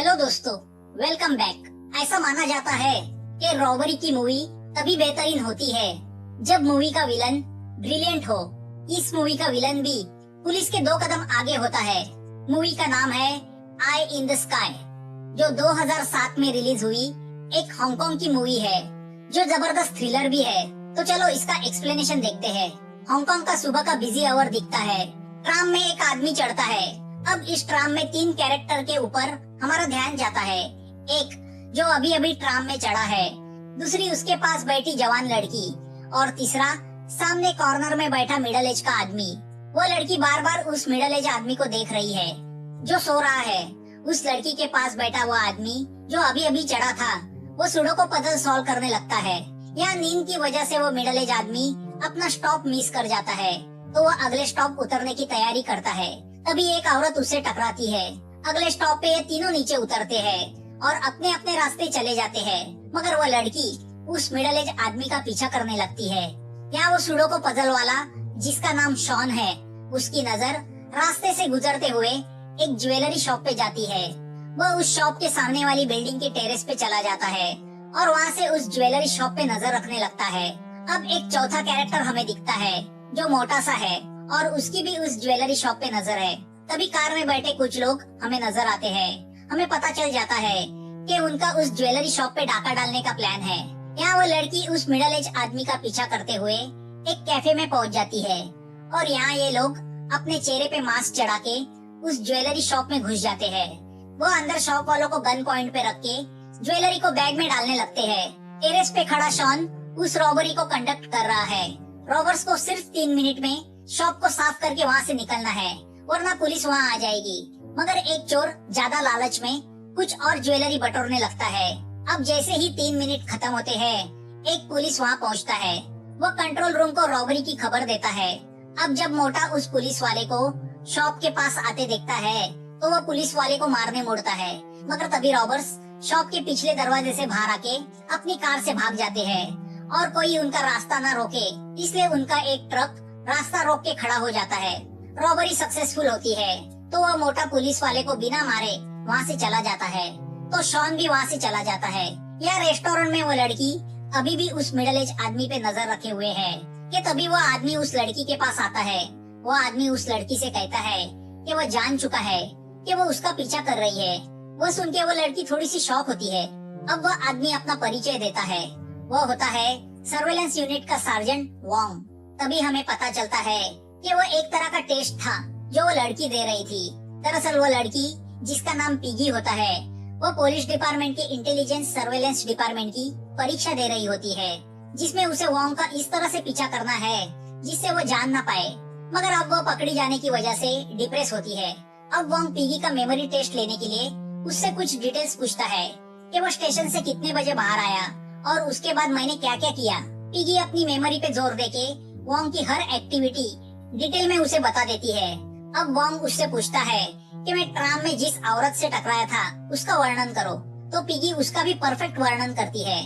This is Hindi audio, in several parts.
हेलो दोस्तों, वेलकम बैक। ऐसा माना जाता है कि रॉबरी की मूवी तभी बेहतरीन होती है जब मूवी का विलन ब्रिलियंट हो। इस मूवी का विलन भी पुलिस के 2 कदम आगे होता है। मूवी का नाम है आई इन द स्काई, जो 2007 में रिलीज हुई एक हांगकांग की मूवी है जो जबरदस्त थ्रिलर भी है। तो चलो इसका एक्सप्लेनेशन देखते हैं। हांगकांग का सुबह का बिजी आवर दिखता है। ट्राम में एक आदमी चढ़ता है। अब इस ट्राम में 3 कैरेक्टर के ऊपर हमारा ध्यान जाता है। एक जो अभी अभी ट्राम में चढ़ा है, दूसरी उसके पास बैठी जवान लड़की, और तीसरा सामने कॉर्नर में बैठा मिडिल एज का आदमी। वो लड़की बार बार उस मिडिल एज आदमी को देख रही है जो सो रहा है। उस लड़की के पास बैठा हुआ आदमी जो अभी अभी चढ़ा था, वो सुडोकू पजल सॉल्व करने लगता है। यहाँ नींद की वजह से वो मिडिल एज आदमी अपना स्टॉप मिस कर जाता है, तो वो अगले स्टॉप उतरने की तैयारी करता है। तभी एक औरत उससे टकराती है। अगले स्टॉप पे ये तीनों नीचे उतरते हैं और अपने अपने रास्ते चले जाते हैं, मगर वो लड़की उस मिडिल एज आदमी का पीछा करने लगती है। यहाँ वो सुडोकू पजल वाला, जिसका नाम शॉन है, उसकी नजर रास्ते से गुजरते हुए एक ज्वेलरी शॉप पे जाती है। वह उस शॉप के सामने वाली बिल्डिंग के टेरेस पे चला जाता है और वहाँ से उस ज्वेलरी शॉप पे नजर रखने लगता है। अब एक चौथा कैरेक्टर हमें दिखता है जो मोटा सा है और उसकी भी उस ज्वेलरी शॉप पे नजर है। तभी कार में बैठे कुछ लोग हमें नजर आते हैं। हमें पता चल जाता है कि उनका उस ज्वेलरी शॉप पे डाका डालने का प्लान है। यहाँ वो लड़की उस मिडिल एज आदमी का पीछा करते हुए एक कैफे में पहुँच जाती है और यहाँ ये लोग अपने चेहरे पे मास्क चढ़ा के उस ज्वेलरी शॉप में घुस जाते हैं। वो अंदर शॉप वालों को गन पॉइंट पे रख के ज्वेलरी को बैग में डालने लगते हैं। टेरेस पे खड़ा शॉन उस रॉबरी को कंडक्ट कर रहा है। रॉबर्स को सिर्फ 3 मिनट में शॉप को साफ करके वहाँ से निकलना है, वरना पुलिस वहाँ आ जाएगी। मगर एक चोर ज्यादा लालच में कुछ और ज्वेलरी बटोरने लगता है। अब जैसे ही 3 मिनट खत्म होते हैं, एक पुलिस वहाँ पहुँचता है। वो कंट्रोल रूम को रॉबरी की खबर देता है। अब जब मोटा उस पुलिस वाले को शॉप के पास आते देखता है, तो वो पुलिस वाले को मारने मुड़ता है, मगर तभी रॉबर्स शॉप के पिछले दरवाजे से बाहर आके अपनी कार से भाग जाते हैं और कोई उनका रास्ता न रोके, इसलिए उनका एक ट्रक रास्ता रोक के खड़ा हो जाता है। रॉबरी सक्सेसफुल होती है, तो वह मोटा पुलिस वाले को बिना मारे वहाँ से चला जाता है। तो शॉन भी वहाँ से चला जाता है। यह रेस्टोरेंट में वो लड़की अभी भी उस मिडिल एज आदमी पे नजर रखे हुए है कि तभी वो आदमी उस लड़की के पास आता है। वो आदमी उस लड़की से कहता है कि वो जान चुका है कि वो उसका पीछा कर रही है। वो सुन के वो लड़की थोड़ी सी शॉक होती है। अब वह आदमी अपना परिचय देता है। वो होता है सर्वेलेंस यूनिट का सार्जेंट वॉन्ग। तभी हमें पता चलता है कि वो एक तरह का टेस्ट था जो वो लड़की दे रही थी। दरअसल वो लड़की, जिसका नाम पिगी होता है, वो पुलिस डिपार्टमेंट के इंटेलिजेंस सर्वेलेंस डिपार्टमेंट की परीक्षा दे रही होती है, जिसमें उसे वॉन्ग का इस तरह से पीछा करना है जिससे वो जान न पाए। मगर अब वो पकड़ी जाने की वजह से डिप्रेस होती है। अब वॉन्ग पिगी का मेमोरी टेस्ट लेने के लिए उससे कुछ डिटेल्स पूछता है कि वो स्टेशन से कितने बजे बाहर आया और उसके बाद मैंने क्या क्या किया। पिगी अपनी मेमोरी पे जोर देके वॉन्ग की हर एक्टिविटी डिटेल में उसे बता देती है। अब वॉन्ग उससे पूछता है कि मैं ट्राम में जिस औरत से टकराया था उसका वर्णन करो, तो पिगी उसका भी परफेक्ट वर्णन करती है।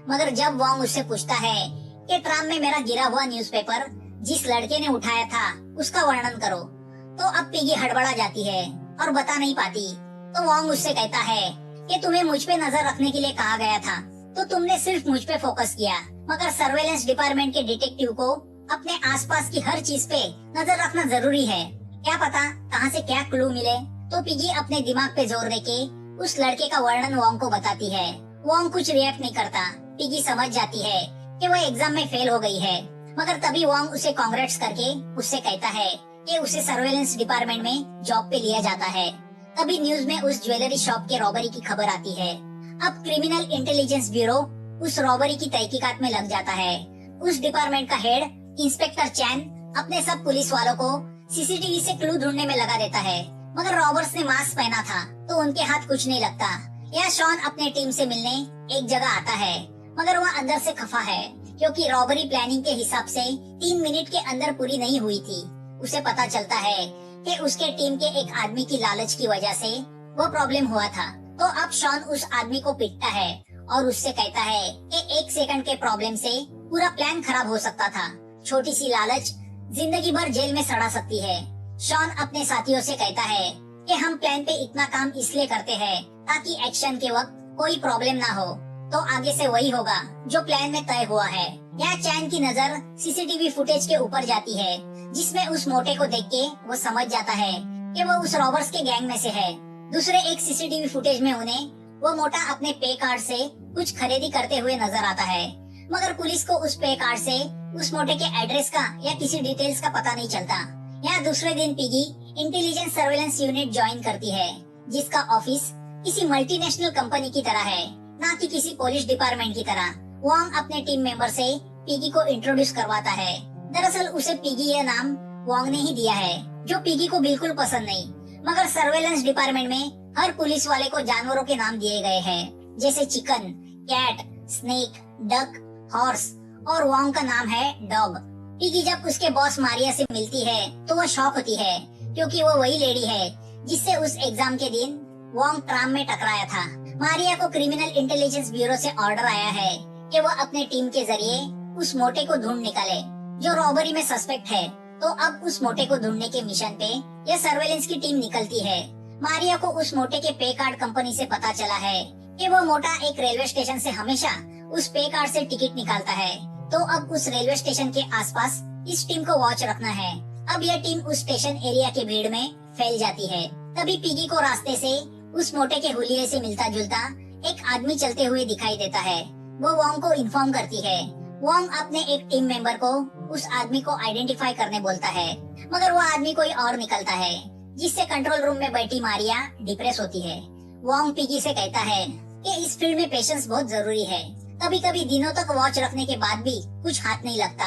मगर जब वॉन्ग उससे पूछता है कि ट्राम में मेरा गिरा हुआ न्यूज़पेपर जिस लड़के ने उठाया था उसका वर्णन करो, तो अब पिगी हड़बड़ा जाती है और बता नहीं पाती। तो वॉन्ग उससे कहता है कि तुम्हें मुझ पे नजर रखने के लिए कहा गया था, तो तुमने सिर्फ मुझ पे फोकस किया, मगर सर्वेलेंस डिपार्टमेंट के डिटेक्टिव को अपने आसपास की हर चीज पे नजर रखना जरूरी है। क्या पता कहाँ से क्या क्लू मिले। तो पिगी अपने दिमाग पे जोर देके उस लड़के का वर्णन वॉन्ग को बताती है। वॉन्ग कुछ रिएक्ट नहीं करता। पिगी समझ जाती है कि वो एग्जाम में फेल हो गई है, मगर तभी वॉन्ग उसे कांग्रेट्स करके उससे कहता है कि उसे सर्वेलेंस डिपार्टमेंट में जॉब पे लिया जाता है। तभी न्यूज में उस ज्वेलरी शॉप के रॉबरी की खबर आती है। अब क्रिमिनल इंटेलिजेंस ब्यूरो उस रॉबरी की तहकीकात में लग जाता है। उस डिपार्टमेंट का हेड इंस्पेक्टर चैन अपने सब पुलिस वालों को सीसीटीवी से क्लू ढूंढने में लगा देता है, मगर रॉबर्स ने मास्क पहना था तो उनके हाथ कुछ नहीं लगता। यह शॉन अपने टीम से मिलने एक जगह आता है, मगर वह अंदर से खफा है क्योंकि रॉबरी प्लानिंग के हिसाब से 3 मिनट के अंदर पूरी नहीं हुई थी। उसे पता चलता है कि उसके टीम के एक आदमी की लालच की वजह से वो प्रॉब्लम हुआ था। तो अब शॉन उस आदमी को पीटता है और उससे कहता है कि 1 सेकंड के प्रॉब्लम से पूरा प्लान खराब हो सकता था। छोटी सी लालच जिंदगी भर जेल में सड़ा सकती है। शॉन अपने साथियों से कहता है कि हम प्लान पे इतना काम इसलिए करते हैं ताकि एक्शन के वक्त कोई प्रॉब्लम ना हो। तो आगे से वही होगा जो प्लान में तय हुआ है। यहाँ चैन की नजर सीसीटीवी फुटेज के ऊपर जाती है, जिसमें उस मोटे को देख के वो समझ जाता है कि वो उस रॉबर्स के गैंग में से है। दूसरे एक सीसीटीवी फुटेज में उन्हें वो मोटा अपने पे कार्ड से कुछ खरीदी करते हुए नजर आता है, मगर पुलिस को उस पे कार्ड से उस मोटे के एड्रेस का या किसी डिटेल्स का पता नहीं चलता। यहाँ दूसरे दिन piggy intelligence surveillance unit join करती है, जिसका ऑफिस किसी मल्टीनेशनल कंपनी की तरह है, ना कि किसी पुलिस डिपार्टमेंट की तरह। वॉन्ग अपने टीम मेंबर से पिगी को इंट्रोड्यूस करवाता है। दरअसल उसे पिगी यह नाम वॉन्ग ने ही दिया है, जो पिगी को बिल्कुल पसंद नहीं। मगर सर्वेलेंस डिपार्टमेंट में हर पुलिस वाले को जानवरों के नाम दिए गए हैं, जैसे chicken, cat, snake, duck, horse, और वॉन्ग का नाम है डॉग। पिगी जब उसके बॉस मारिया से मिलती है तो वह शॉक होती है, क्योंकि वो वही लेडी है जिससे उस एग्जाम के दिन वॉन्ग ट्राम में टकराया था। मारिया को क्रिमिनल इंटेलिजेंस ब्यूरो से ऑर्डर आया है कि वो अपने टीम के जरिए उस मोटे को ढूंढ निकाले जो रॉबरी में सस्पेक्ट है। तो अब उस मोटे को ढूंढने के मिशन पे यह सर्वेलेंस की टीम निकलती है। मारिया को उस मोटे के पे कार्ड कंपनी से पता चला है कि वो मोटा एक रेलवे स्टेशन से हमेशा उस पे कार्ड से टिकट निकालता है। तो अब उस रेलवे स्टेशन के आसपास इस टीम को वॉच रखना है। अब यह टीम उस स्टेशन एरिया के भीड़ में फैल जाती है। तभी पिगी को रास्ते से उस मोटे के हुलिये से मिलता जुलता एक आदमी चलते हुए दिखाई देता है। वो वॉन्ग को इन्फॉर्म करती है। वॉन्ग अपने एक टीम मेंबर को उस आदमी को आइडेंटिफाई करने बोलता है, मगर वो आदमी कोई और निकलता है, जिससे कंट्रोल रूम में बैठी मारिया डिप्रेस होती है। वॉन्ग पिगी से कहता है कि इस फील्ड में पेशेंस बहुत जरूरी है। कभी कभी दिनों तक वॉच रखने के बाद भी कुछ हाथ नहीं लगता,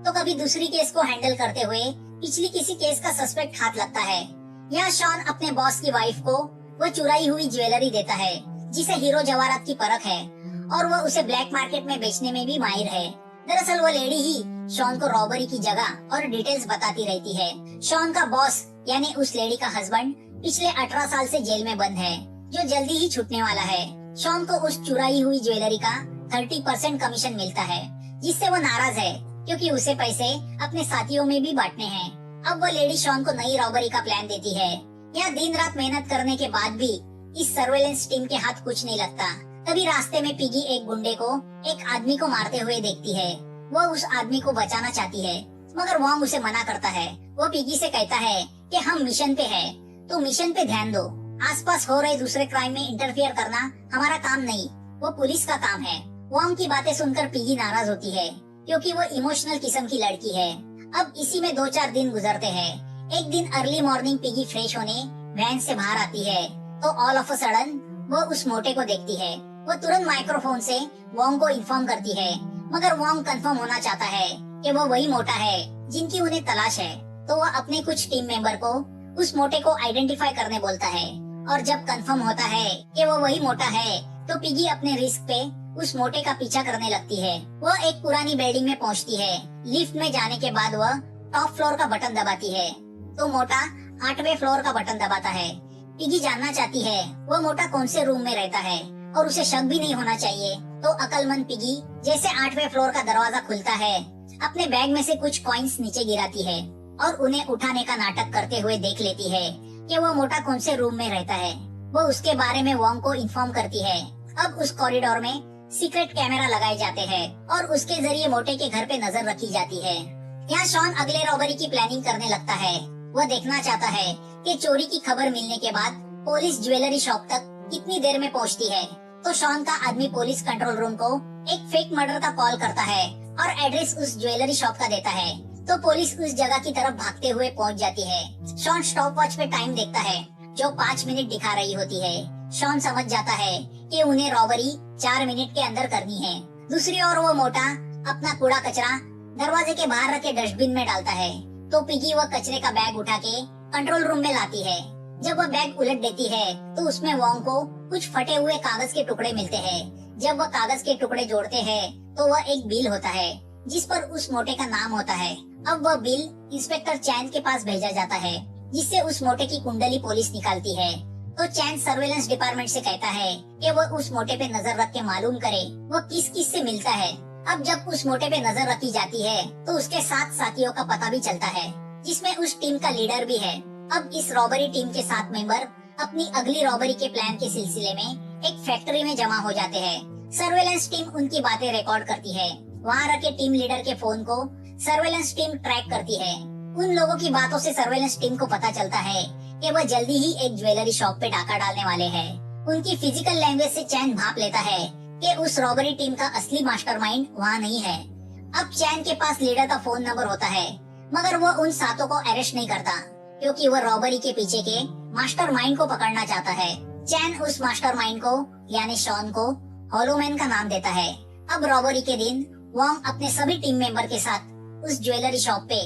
तो कभी दूसरी केस को हैंडल करते हुए पिछली किसी केस का सस्पेक्ट हाथ लगता है। यहाँ शॉन अपने बॉस की वाइफ को वो चुराई हुई ज्वेलरी देता है, जिसे हीरो जवाहरात की परख है, और वो उसे ब्लैक मार्केट में बेचने में भी माहिर है। दरअसल वो लेडी ही शॉन को रॉबरी की जगह और डिटेल्स बताती रहती है। शॉन का बॉस यानी उस लेडी का हस्बैंड पिछले 18 साल से जेल में बंद है, जो जल्दी ही छूटने वाला है। शॉन को उस चुराई हुई ज्वेलरी का 30% कमीशन मिलता है, जिससे वो नाराज है, क्योंकि उसे पैसे अपने साथियों में भी बांटने हैं। अब वो लेडी शॉन को नई रॉबरी का प्लान देती है। यहाँ दिन रात मेहनत करने के बाद भी इस सर्वेलेंस टीम के हाथ कुछ नहीं लगता। तभी रास्ते में पिगी एक गुंडे को एक आदमी को मारते हुए देखती है। वो उस आदमी को बचाना चाहती है, मगर वॉन्ग उसे मना करता है। वो पिगी से कहता है कि हम मिशन पे है, तो मिशन पे ध्यान दो। आसपास हो रहे दूसरे क्राइम में इंटरफियर करना हमारा काम नहीं, वो पुलिस का काम है। वॉन्ग की बातें सुनकर पिगी नाराज होती है, क्योंकि वो इमोशनल किस्म की लड़की है। अब इसी में 2-4 दिन गुजरते हैं। एक दिन अर्ली मॉर्निंग पिगी फ्रेश होने वैन से बाहर आती है, तो ऑल ऑफ अ सडन वो उस मोटे को देखती है। वो तुरंत माइक्रोफोन से वॉन्ग को इन्फॉर्म करती है, मगर वॉन्ग कंफर्म होना चाहता है कि वो वही मोटा है जिनकी उन्हें तलाश है। तो वह अपने कुछ टीम मेंबर को उस मोटे को आइडेंटिफाई करने बोलता है, और जब कंफर्म होता है कि वो वही मोटा है, तो पिगी अपने रिस्क पे उस मोटे का पीछा करने लगती है। वो एक पुरानी बिल्डिंग में पहुंचती है। लिफ्ट में जाने के बाद वह टॉप फ्लोर का बटन दबाती है, तो मोटा 8वें फ्लोर का बटन दबाता है। पिगी जानना चाहती है वो मोटा कौन से रूम में रहता है, और उसे शक भी नहीं होना चाहिए। तो अकलमंद पिगी जैसे 8वें फ्लोर का दरवाजा खुलता है, अपने बैग में से कुछ कॉइन्स नीचे गिराती है और उन्हें उठाने का नाटक करते हुए देख लेती है कि वो मोटा कौन से रूम में रहता है। वो उसके बारे में वॉन्ग को इन्फॉर्म करती है। अब उस कॉरिडोर में सीक्रेट कैमरा लगाए जाते हैं और उसके जरिए मोटे के घर पे नजर रखी जाती है। यहाँ शॉन अगले रॉबरी की प्लानिंग करने लगता है। वह देखना चाहता है कि चोरी की खबर मिलने के बाद पुलिस ज्वेलरी शॉप तक कितनी देर में पहुंचती है। तो शॉन का आदमी पुलिस कंट्रोल रूम को एक फेक मर्डर का कॉल करता है और एड्रेस उस ज्वेलरी शॉप का देता है। तो पुलिस उस जगह की तरफ भागते हुए पहुंच जाती है। शॉन स्टॉप वॉच पे टाइम देखता है, जो 5 मिनट दिखा रही होती है। शॉन समझ जाता है कि उन्हें रॉबरी 4 मिनट के अंदर करनी है। दूसरी ओर वो मोटा अपना कूड़ा कचरा दरवाजे के बाहर रखे डस्टबिन में डालता है। तो पिगी वह कचरे का बैग उठा के कंट्रोल रूम में लाती है। जब वह बैग उलट देती है तो उसमें वॉन्ग को कुछ फटे हुए कागज के टुकड़े मिलते हैं। जब वह कागज के टुकड़े जोड़ते हैं तो वह एक बिल होता है, जिस पर उस मोटे का नाम होता है। अब वह बिल इंस्पेक्टर चैन के पास भेजा जाता है, जिससे उस मोटे की कुंडली पुलिस निकालती है। तो चैन सर्वेलेंस डिपार्टमेंट से कहता है कि वह उस मोटे पे नजर रख के मालूम करे वो किस किस से मिलता है। अब जब उस मोटे पे नजर रखी जाती है तो उसके 7 साथियों का पता भी चलता है, जिसमें उस टीम का लीडर भी है। अब इस रॉबरी टीम के 7 मेंबर अपनी अगली रॉबरी के प्लान के सिलसिले में एक फैक्ट्री में जमा हो जाते हैं। सर्वेलेंस टीम उनकी बातें रिकॉर्ड करती है। वहाँ रखे टीम लीडर के फोन को सर्वेलेंस टीम ट्रैक करती है। उन लोगों की बातों से सर्वेलेंस टीम को पता चलता है कि वह जल्दी ही एक ज्वेलरी शॉप पे डाका डालने वाले हैं। उनकी फिजिकल लैंग्वेज से चैन भाप लेता है कि उस रॉबरी टीम का असली मास्टरमाइंड वहाँ नहीं है। अब चैन के पास लीडर का फोन नंबर होता है, मगर वो उन सातों को अरेस्ट नहीं करता क्योंकि वह रॉबरी के पीछे के मास्टरमाइंड को पकड़ना चाहता है। चैन उस मास्टरमाइंड को यानी शॉन को हॉलोमैन का नाम देता है। अब रॉबरी के दिन वॉन्ग अपने सभी टीम मेंबर के साथ उस ज्वेलरी शॉप पे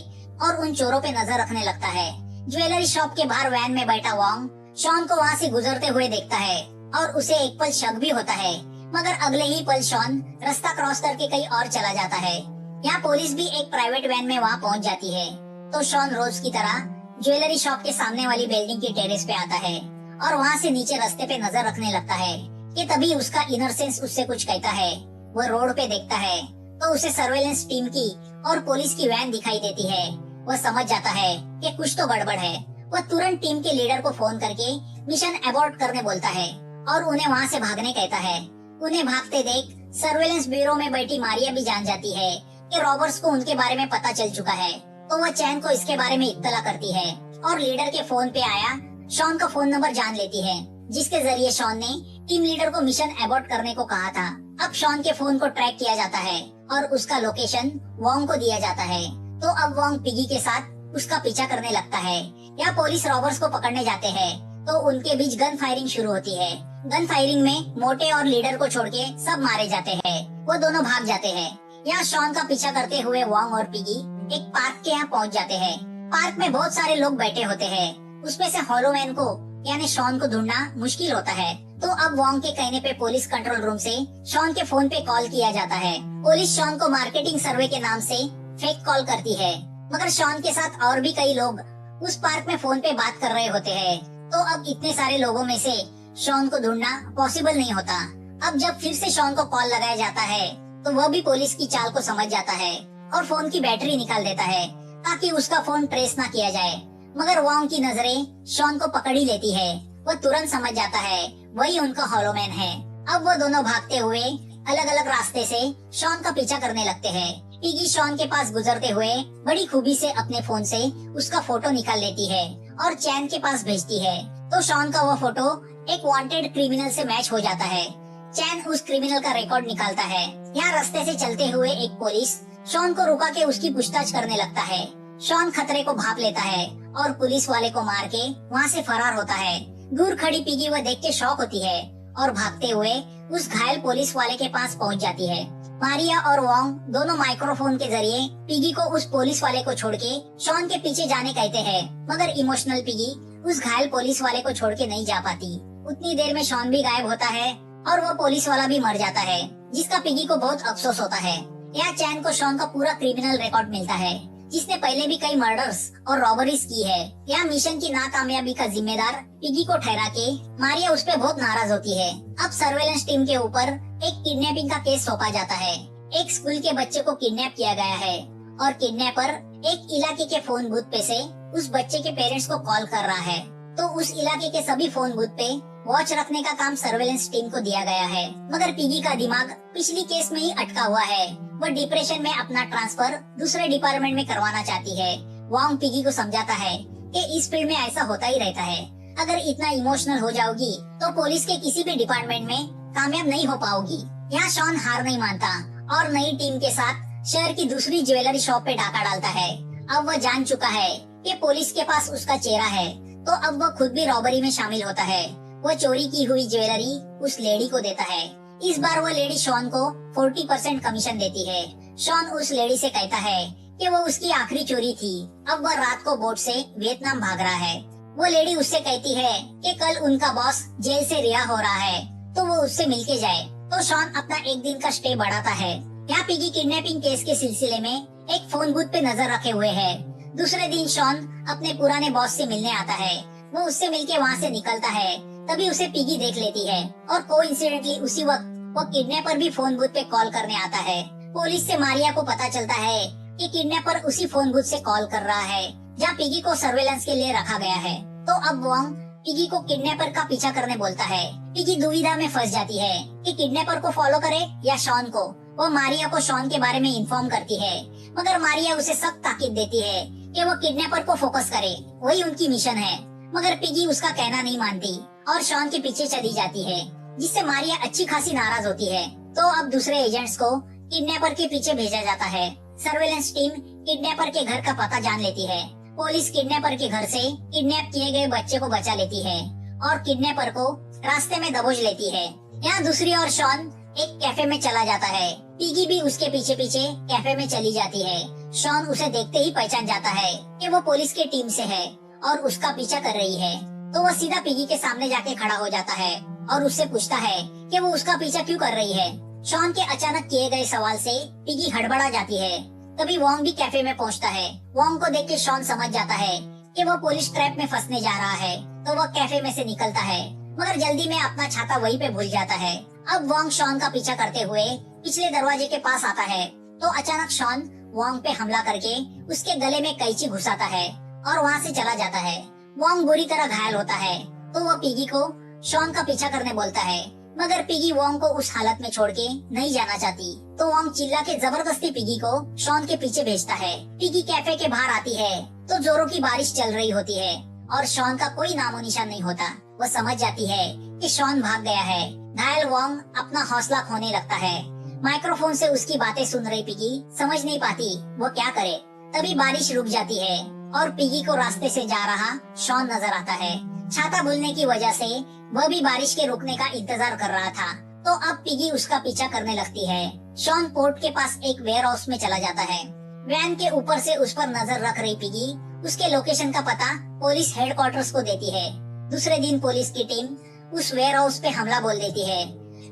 और उन चोरों पे नजर रखने लगता है। ज्वेलरी शॉप के बाहर वैन में बैठा वॉन्ग शॉन को वहाँ से गुजरते हुए देखता है और उसे एक पल शक भी होता है, मगर अगले ही पल शॉन रास्ता क्रॉस करके कहीं और चला जाता है। यहाँ पुलिस भी एक प्राइवेट वैन में वहाँ पहुँच जाती है तो शॉन रोज की तरह ज्वेलरी शॉप के सामने वाली बिल्डिंग की टेरेस पे आता है और वहाँ से नीचे रास्ते पे नजर रखने लगता है कि तभी उसका इनर सेंस उससे कुछ कहता है। वह रोड पे देखता है तो उसे सर्वेलेंस टीम की और पुलिस की वैन दिखाई देती है। वह समझ जाता है कि कुछ तो गड़बड़ है। वह तुरंत टीम के लीडर को फोन करके मिशन अबॉर्ट करने बोलता है और उन्हें वहाँ से भागने कहता है। उन्हें भागते देख सर्वेलेंस ब्यूरो में बैठी मारिया भी जान जाती है कि रॉबर्ट्स को उनके बारे में पता चल चुका है, तो वह चैन को इसके बारे में इत्तला करती है और लीडर के फोन पे आया शॉन का फोन नंबर जान लेती है, जिसके जरिए शॉन ने टीम लीडर को मिशन अबॉर्ट करने को कहा था। अब शॉन के फोन को ट्रैक किया जाता है और उसका लोकेशन वॉन्ग को दिया जाता है। तो अब वॉन्ग पिगी के साथ उसका पीछा करने लगता है। यहाँ पुलिस रॉबर्स को पकड़ने जाते हैं तो उनके बीच गन फायरिंग शुरू होती है। गन फायरिंग में मोटे और लीडर को छोड़ के सब मारे जाते हैं। वो दोनों भाग जाते हैं। यहाँ शॉन का पीछा करते हुए वॉन्ग और पिगी एक पार्क के यहाँ पहुँच जाते हैं। पार्क में बहुत सारे लोग बैठे होते हैं। उसमें से हॉलोमैन को यानी शॉन को ढूंढना मुश्किल होता है। तो अब वॉन्ग के कहने पे पुलिस कंट्रोल रूम से शॉन के फोन पे कॉल किया जाता है। पुलिस शॉन को मार्केटिंग सर्वे के नाम से फेक कॉल करती है, मगर शॉन के साथ और भी कई लोग उस पार्क में फोन पे बात कर रहे होते हैं। तो अब इतने सारे लोगों में से शॉन को ढूंढना पॉसिबल नहीं होता। अब जब फिर से शॉन को कॉल लगाया जाता है तो वह भी पुलिस की चाल को समझ जाता है और फोन की बैटरी निकाल देता है ताकि उसका फोन ट्रेस ना किया जाए। मगर वॉन्ग की नजरें शॉन को पकड़ ही लेती है। वह तुरंत समझ जाता है वही उनका हॉलोमैन है। अब वो दोनों भागते हुए अलग अलग रास्ते से शॉन का पीछा करने लगते हैं। पिगी शॉन के पास गुजरते हुए बड़ी खूबी से अपने फोन से उसका फोटो निकाल लेती है और चैन के पास भेजती है। तो शॉन का वो फोटो एक वांटेड क्रिमिनल से मैच हो जाता है। चैन उस क्रिमिनल का रिकॉर्ड निकालता है। यहाँ रास्ते से चलते हुए एक पुलिस शॉन को रुका के उसकी पूछताछ करने लगता है। शॉन खतरे को भाप लेता है और पुलिस वाले को मार के वहाँ से फरार होता है। दूर खड़ी पिगी वह देख के शॉक होती है और भागते हुए उस घायल पुलिस वाले के पास पहुँच जाती है। मारिया और वॉन्ग दोनों माइक्रोफोन के जरिए पिगी को उस पुलिस वाले को छोड़ के शॉन के पीछे जाने कहते हैं, मगर इमोशनल पिगी उस घायल पुलिस वाले को छोड़ के नहीं जा पाती। उतनी देर में शॉन भी गायब होता है और वो पुलिस वाला भी मर जाता है, जिसका पिगी को बहुत अफसोस होता है। यहाँ चैन को शॉन का पूरा क्रिमिनल रिकॉर्ड मिलता है, जिसने पहले भी कई मर्डर्स और रॉबरीज की है। यहाँ मिशन की नाकामयाबी का जिम्मेदार पिगी को ठहरा के मारिया उस पे बहुत नाराज होती है। अब सर्वेलेंस टीम के ऊपर एक किडनैपिंग का केस सौंपा जाता है। एक स्कूल के बच्चे को किडनैप किया गया है और किडनैपर एक इलाके के फोन बूथ पे से उस बच्चे के पेरेंट्स को कॉल कर रहा है। तो उस इलाके के सभी फोन बूथ पे वॉच रखने का काम सर्वेलेंस टीम को दिया गया है, मगर पिगी का दिमाग पिछली केस में ही अटका हुआ है। वह डिप्रेशन में अपना ट्रांसफर दूसरे डिपार्टमेंट में करवाना चाहती है। वॉन्ग पिगी को समझाता है कि इस फील्ड में ऐसा होता ही रहता है। अगर इतना इमोशनल हो जाओगी तो पुलिस के किसी भी डिपार्टमेंट में कामयाब नहीं हो पाओगी। यहाँ शॉन हार नहीं मानता और नई टीम के साथ शहर की दूसरी ज्वेलरी शॉप पे डाका डालता है। अब वह जान चुका है कि पुलिस के पास उसका चेहरा है, तो अब वह खुद भी रॉबरी में शामिल होता है। वह चोरी की हुई ज्वेलरी उस लेडी को देता है। इस बार वह लेडी शॉन को 40% कमीशन देती है। शॉन उस लेडी से कहता है कि वो उसकी आखिरी चोरी थी। अब वह रात को बोट से वियतनाम भाग रहा है। वो लेडी उससे कहती है कि कल उनका बॉस जेल से रिहा हो रहा है, तो वो उससे मिलके जाए। तो शॉन अपना एक दिन का स्टे बढ़ाता है। यहाँ पिगी किडनैपिंग केस के सिलसिले में एक फोन बूथ पे नजर रखे हुए है। दूसरे दिन शॉन अपने पुराने बॉस से मिलने आता है। वो उससे मिलके वहाँ से निकलता है। तभी उसे पिगी देख लेती है और कोइंसिडेंटली उसी वक्त वो किडनैपर भी फोन बूथ पे कॉल करने आता है। पुलिस से मारिया को पता चलता है कि किडनैपर उसी फोन बूथ से कॉल कर रहा है जहाँ पिगी को सर्वेलेंस के लिए रखा गया है। तो अब वॉन्ग पिगी को किडनैपर का पीछा करने बोलता है। पिगी दुविधा में फंस जाती है कि किडनैपर को फॉलो करे या शॉन को। वो मारिया को शॉन के बारे में इन्फॉर्म करती है, मगर मारिया उसे सख्त ताकीद देती है कि वो किडनैपर को फोकस करे, वही उनकी मिशन है। मगर पिगी उसका कहना नहीं मानती और शॉन के पीछे चली जाती है, जिससे मारिया अच्छी खासी नाराज होती है। तो अब दूसरे एजेंट्स को किडनैपर के पीछे भेजा जाता है। सर्वेलेंस टीम किडनैपर के घर का पता जान लेती है। पुलिस किडनैपर के घर से किडनैप किए गए बच्चे को बचा लेती है और किडनैपर को रास्ते में दबोच लेती है। यहाँ दूसरी ओर शॉन एक कैफे में चला जाता है। पिगी भी उसके पीछे पीछे कैफे में चली जाती है। शॉन उसे देखते ही पहचान जाता है कि वो पुलिस की टीम से है और उसका पीछा कर रही है। तो वो सीधा पिगी के सामने जाके खड़ा हो जाता है और उससे पूछता है कि वो उसका पीछा क्यों कर रही है। शॉन के अचानक किए गए सवाल से पिगी हड़बड़ा जाती है। तभी वोंग भी कैफे में पहुंचता है। वोंग को देख के शॉन समझ जाता है कि वो पुलिस ट्रैप में फंसने जा रहा है, तो वो कैफे में से निकलता है, मगर जल्दी में अपना छाता वहीं पे भूल जाता है। अब वोंग शॉन का पीछा करते हुए पिछले दरवाजे के पास आता है, तो अचानक शॉन वोंग पे हमला करके उसके गले में कैंची घुसाता है और वहाँ से चला जाता है। वोंग बुरी तरह घायल होता है, तो वो पिगी को शॉन का पीछा करने बोलता है, मगर पिगी वोंग को उस हालत में छोड़ के नहीं जाना चाहती। तो वोंग चिल्ला के जबरदस्ती पिगी को शॉन के पीछे भेजता है। पिगी कैफे के बाहर आती है तो जोरों की बारिश चल रही होती है और शॉन का कोई नामो निशान नहीं होता। वो समझ जाती है कि शॉन भाग गया है। घायल वोंग अपना हौसला खोने लगता है। माइक्रोफोन से उसकी बातें सुन रही पिगी समझ नहीं पाती वो क्या करे। तभी बारिश रुक जाती है और पिगी को रास्ते से जा रहा शॉन नजर आता है। छाता भूलने की वजह से वह भी बारिश के रुकने का इंतजार कर रहा था, तो अब पिगी उसका पीछा करने लगती है। शॉन पोर्ट के पास एक वेयर हाउस में चला जाता है। वैन के ऊपर से उस पर नजर रख रही पिगी उसके लोकेशन का पता पुलिस हेडक्वार्टर्स को देती है। दूसरे दिन पुलिस की टीम उस वेयर हाउस पे हमला बोल देती है।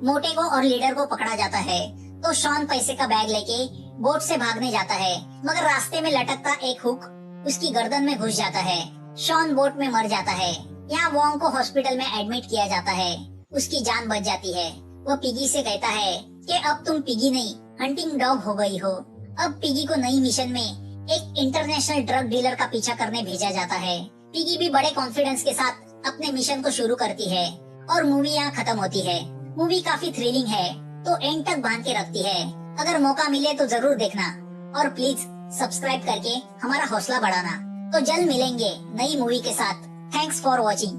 मोटे को और लीडर को पकड़ा जाता है, तो शॉन पैसे का बैग लेके बोट से भागने जाता है, मगर रास्ते में लटकता एक हुक उसकी गर्दन में घुस जाता है। शॉन बोट में मर जाता है। यहाँ वोंग को हॉस्पिटल में एडमिट किया जाता है। उसकी जान बच जाती है। वो पिगी से कहता है कि अब तुम पिगी नहीं हंटिंग डॉग हो गई हो। अब पिगी को नई मिशन में एक इंटरनेशनल ड्रग डीलर का पीछा करने भेजा जाता है। पिगी भी बड़े कॉन्फिडेंस के साथ अपने मिशन को शुरू करती है और मूवी यहाँ खत्म होती है। मूवी काफी थ्रिलिंग है, तो एंड तक बांध के रखती है। अगर मौका मिले तो जरूर देखना और प्लीज सब्सक्राइब करके हमारा हौसला बढ़ाना। तो जल्द मिलेंगे नई मूवी के साथ। Thanks for watching.